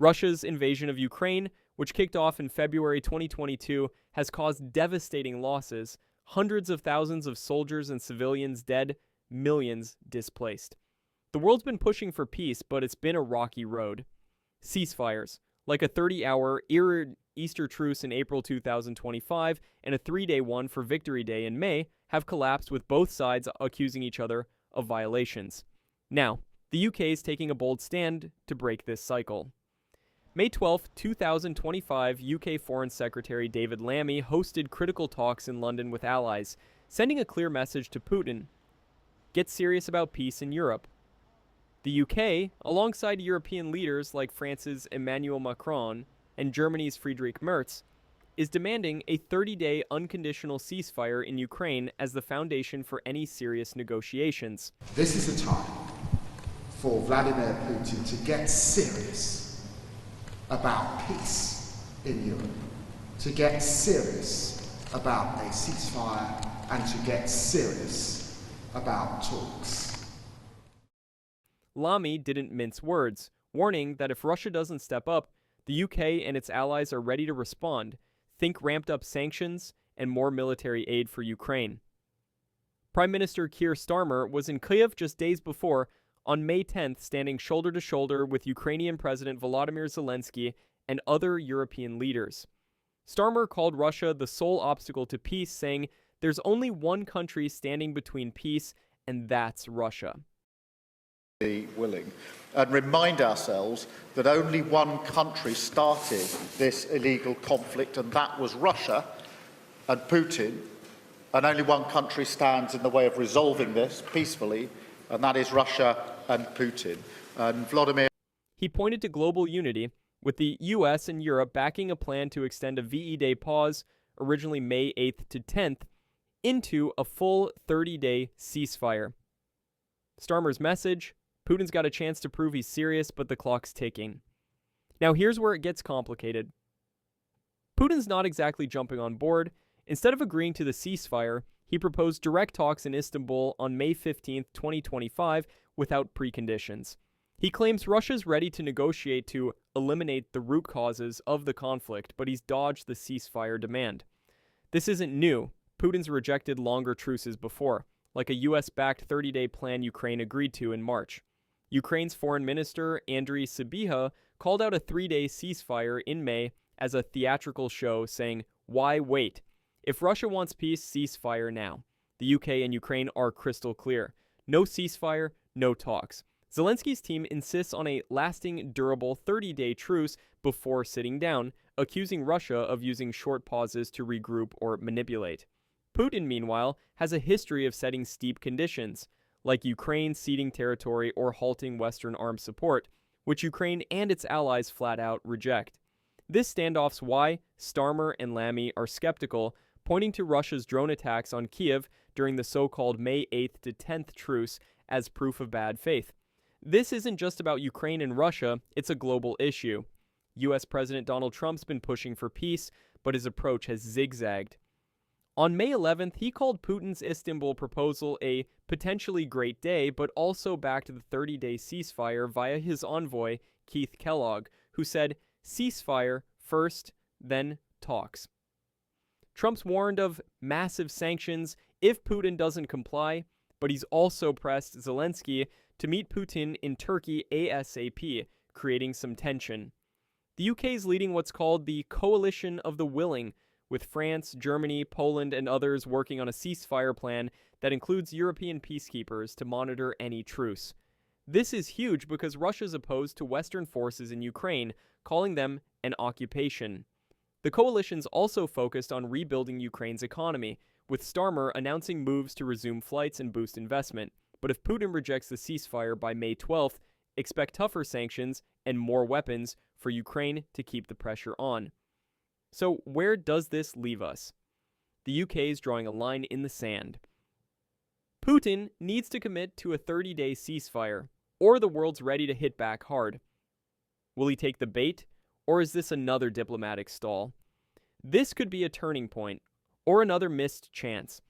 Russia's invasion of Ukraine, which kicked off in February 2022, has caused devastating losses, hundreds of thousands of soldiers and civilians dead, millions displaced. The world's been pushing for peace, but it's been a rocky road. Ceasefires, like a 30-hour Easter truce in April 2025 and a 3-day one for Victory Day in May, have collapsed, with both sides accusing each other of violations. Now, the UK is taking a bold stand to break this cycle. May 12, 2025, UK Foreign Secretary David Lammy hosted critical talks in London with allies, sending a clear message to Putin: get serious about peace in Europe. The UK, alongside European leaders like France's Emmanuel Macron and Germany's Friedrich Merz, is demanding a 30-day unconditional ceasefire in Ukraine as the foundation for any serious negotiations. This is a time for Vladimir Putin to get serious about peace in Europe, to get serious about a ceasefire, and to get serious about talks. Lammy didn't mince words, warning that if Russia doesn't step up, the UK and its allies are ready to respond. Think ramped-up sanctions and more military aid for Ukraine. Prime Minister Keir Starmer was in Kyiv just days before, on May 10th, standing shoulder to shoulder with Ukrainian President Volodymyr Zelensky and other European leaders. Starmer called Russia the sole obstacle to peace, saying there's only one country standing between peace, and that's Russia. Willing, and remind ourselves that only one country started this illegal conflict, and that was Russia and Putin, and only one country stands in the way of resolving this peacefully, and that is Russia and Putin. And Vladimir. He pointed to global unity, with the US and Europe backing a plan to extend a VE Day pause, originally May 8th to 10th, into a full 30-day ceasefire. Starmer's message: Putin's got a chance to prove he's serious, but the clock's ticking. Now here's where it gets complicated. Putin's not exactly jumping on board. Instead of agreeing to the ceasefire, he proposed direct talks in Istanbul on May 15, 2025, without preconditions. He claims Russia's ready to negotiate to eliminate the root causes of the conflict, but he's dodged the ceasefire demand. This isn't new. Putin's rejected longer truces before, like a US-backed 30-day plan Ukraine agreed to in March. Ukraine's Foreign Minister Andriy Sybiha called out a 3-day ceasefire in May as a theatrical show, saying, "Why wait? If Russia wants peace, ceasefire now." The UK and Ukraine are crystal clear. No ceasefire, no talks. Zelensky's team insists on a lasting, durable 30-day truce before sitting down, accusing Russia of using short pauses to regroup or manipulate. Putin, meanwhile, has a history of setting steep conditions, like Ukraine ceding territory or halting Western armed support, which Ukraine and its allies flat out reject. This standoff's why Starmer and Lammy are skeptical, pointing to Russia's drone attacks on Kyiv during the so-called May 8th to 10th truce as proof of bad faith. This isn't just about Ukraine and Russia, it's a global issue. US President Donald Trump's been pushing for peace, but his approach has zigzagged. On May 11th, he called Putin's Istanbul proposal a potentially great day, but also backed the 30-day ceasefire via his envoy, Keith Kellogg, who said, "Ceasefire first, then talks." Trump's warned of massive sanctions if Putin doesn't comply, but he's also pressed Zelensky to meet Putin in Turkey ASAP, creating some tension. The UK is leading what's called the Coalition of the Willing, with France, Germany, Poland, and others working on a ceasefire plan that includes European peacekeepers to monitor any truce. This is huge because Russia's opposed to Western forces in Ukraine, calling them an occupation. The coalition's also focused on rebuilding Ukraine's economy, with Starmer announcing moves to resume flights and boost investment. But if Putin rejects the ceasefire by May 12th, expect tougher sanctions and more weapons for Ukraine to keep the pressure on. So where does this leave us? The UK is drawing a line in the sand. Putin needs to commit to a 30-day ceasefire, or the world's ready to hit back hard. Will he take the bait, or is this another diplomatic stall? This could be a turning point, or another missed chance.